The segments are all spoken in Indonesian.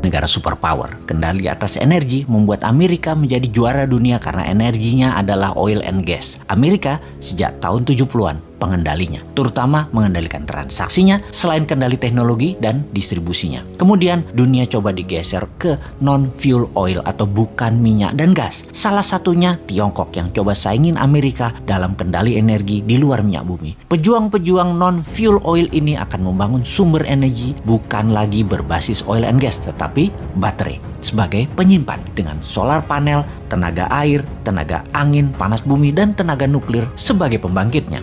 negara superpower. Kendali atas energi membuat Amerika menjadi juara dunia karena energinya adalah oil and gas. Amerika sejak tahun 70-an pengendalinya, terutama mengendalikan transaksinya selain kendali teknologi dan distribusinya. Kemudian dunia coba digeser ke non-fuel oil atau bukan minyak dan gas. Salah satunya Tiongkok yang coba saingin Amerika dalam kendali energi di luar minyak bumi. Pejuang-pejuang non-fuel oil ini akan membangun sumber energi bukan lagi berbasis oil and gas, tetapi baterai sebagai penyimpan dengan solar panel, tenaga air, tenaga angin, panas bumi, dan tenaga nuklir sebagai pembangkitnya.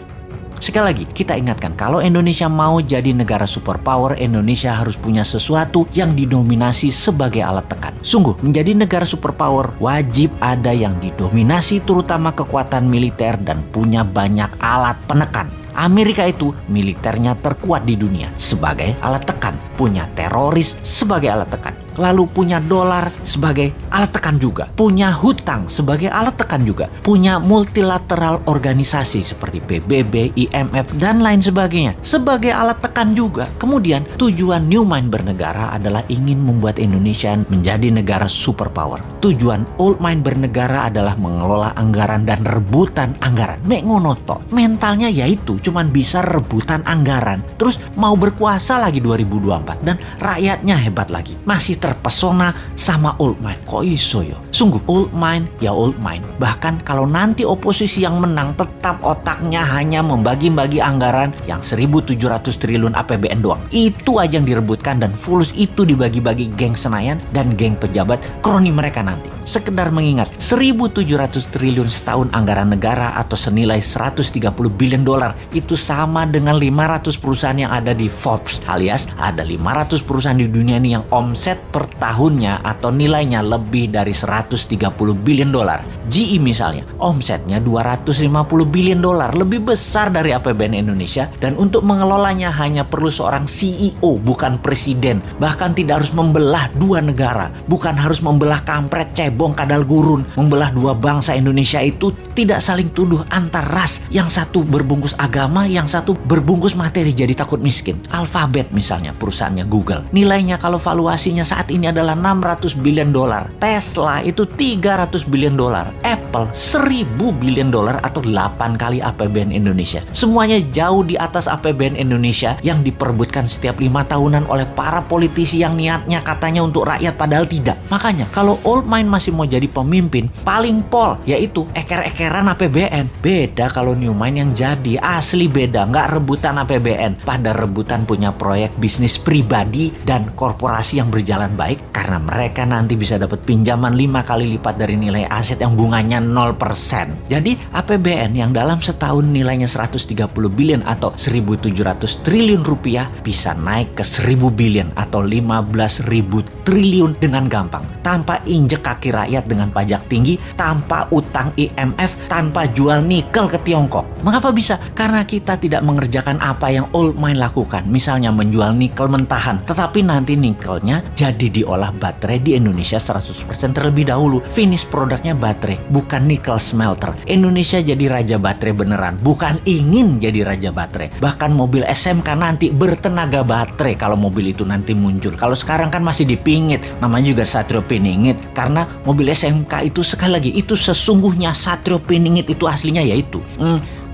Sekali lagi, kita ingatkan kalau Indonesia mau jadi negara superpower, Indonesia harus punya sesuatu yang didominasi sebagai alat tekan. Sungguh, menjadi negara superpower wajib ada yang didominasi terutama kekuatan militer dan punya banyak alat penekan. Amerika itu militernya terkuat di dunia sebagai alat tekan, punya teroris sebagai alat tekan, lalu punya dolar sebagai alat tekan juga, punya hutang sebagai alat tekan juga, punya multilateral organisasi seperti PBB, IMF, dan lain sebagainya sebagai alat tekan juga. Kemudian tujuan New Mind bernegara adalah ingin membuat Indonesia menjadi negara superpower. Tujuan Old Mind bernegara adalah mengelola anggaran dan rebutan anggaran. Mek ngono tok. Mentalnya yaitu cuman bisa rebutan anggaran, terus mau berkuasa lagi 2024 dan rakyatnya hebat lagi. Masih terpesona sama Old Mind. Kok iso yo? Sungguh Old Mind ya Old Mind. Bahkan kalau nanti oposisi yang menang tetap otaknya hanya membagi-bagi anggaran yang 1.700 triliun APBN doang. Itu aja yang direbutkan dan fulus itu dibagi-bagi geng Senayan dan geng pejabat kroni mereka nanti. Sekedar mengingat 1.700 triliun setahun anggaran negara atau senilai 130 billion dolar itu sama dengan 500 perusahaan yang ada di Forbes, alias ada 500 perusahaan di dunia ini yang omset per tahunnya atau nilainya lebih dari 130 billion dolar. GE misalnya, omsetnya 250 billion dolar, lebih besar dari APBN Indonesia, dan untuk mengelolanya hanya perlu seorang CEO, bukan presiden. Bahkan tidak harus membelah dua negara, bukan harus membelah kampret, cebong, kadal gurun. Membelah dua bangsa Indonesia itu tidak saling tuduh antar ras, yang satu berbungkus agama, yang satu berbungkus materi jadi takut miskin. Alphabet misalnya, perusahaannya Google, nilainya kalau valuasinya saat ini adalah 600 billion dolar. Tesla itu 300 billion dolar. Apple 1.000 billion dolar atau 8 kali APBN Indonesia. Semuanya jauh di atas APBN Indonesia yang diperebutkan setiap 5 tahunan oleh para politisi yang niatnya katanya untuk rakyat padahal tidak. Makanya kalau Old Mind masih mau jadi pemimpin, paling pol yaitu eker-ekeran APBN. Beda kalau New Mind yang jadi, asli beda. Nggak rebutan APBN, pada rebutan punya proyek bisnis pribadi dan korporasi yang berjalan baik karena mereka nanti bisa dapat pinjaman 5 kali lipat dari nilai aset yang bunganya 0%. Jadi APBN yang dalam setahun nilainya 130 billion atau 1.700 triliun rupiah bisa naik ke 1.000 billion atau 15.000 triliun dengan gampang, tanpa injek kaki rakyat dengan pajak tinggi, tanpa utang IMF, tanpa jual nikel ke Tiongkok. Mengapa bisa? Karena kita tidak mengerjakan apa yang Old Mind lakukan, misalnya menjual nikel mentahan, tetapi nanti nikelnya jadi diolah baterai di Indonesia 100% terlebih dahulu. Finish produknya baterai, bukan nikel smelter. Indonesia jadi raja baterai beneran, bukan ingin jadi raja baterai. Bahkan mobil SMK nanti bertenaga baterai kalau mobil itu nanti muncul. Kalau sekarang kan masih dipingit, namanya juga Satrio Piningit. Karena mobil SMK itu sekali lagi, itu sesungguhnya Satrio Piningit itu aslinya yaitu.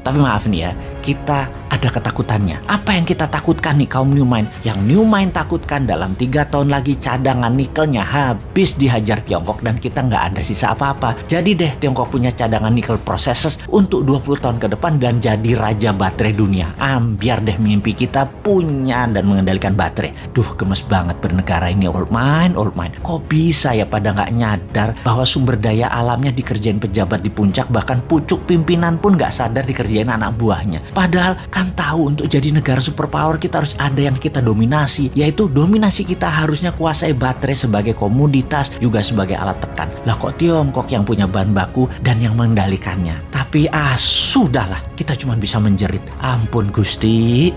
Tapi maaf nih ya, kita ada ketakutannya. Apa yang kita takutkan nih kaum New Mind? Yang New Mind takutkan dalam 3 tahun lagi cadangan nikelnya habis dihajar Tiongkok dan kita nggak ada sisa apa-apa. Jadi deh Tiongkok punya cadangan nikel processes untuk 20 tahun ke depan dan jadi raja baterai dunia. Biar deh mimpi kita punya dan mengendalikan baterai. Duh, gemes banget bernegara ini Old Mind, Old Mind. Kok bisa ya pada nggak nyadar bahwa sumber daya alamnya dikerjain pejabat di puncak, bahkan pucuk pimpinan pun nggak sadar dikerjain anak buahnya. Padahal kan tahu untuk jadi negara superpower kita harus ada yang kita dominasi, yaitu dominasi kita harusnya kuasai baterai sebagai komoditas juga sebagai alat tekan. Lah kok Tiongkok yang punya bahan baku dan yang mengendalikannya. Tapi sudahlah, kita cuma bisa menjerit. Ampun Gusti.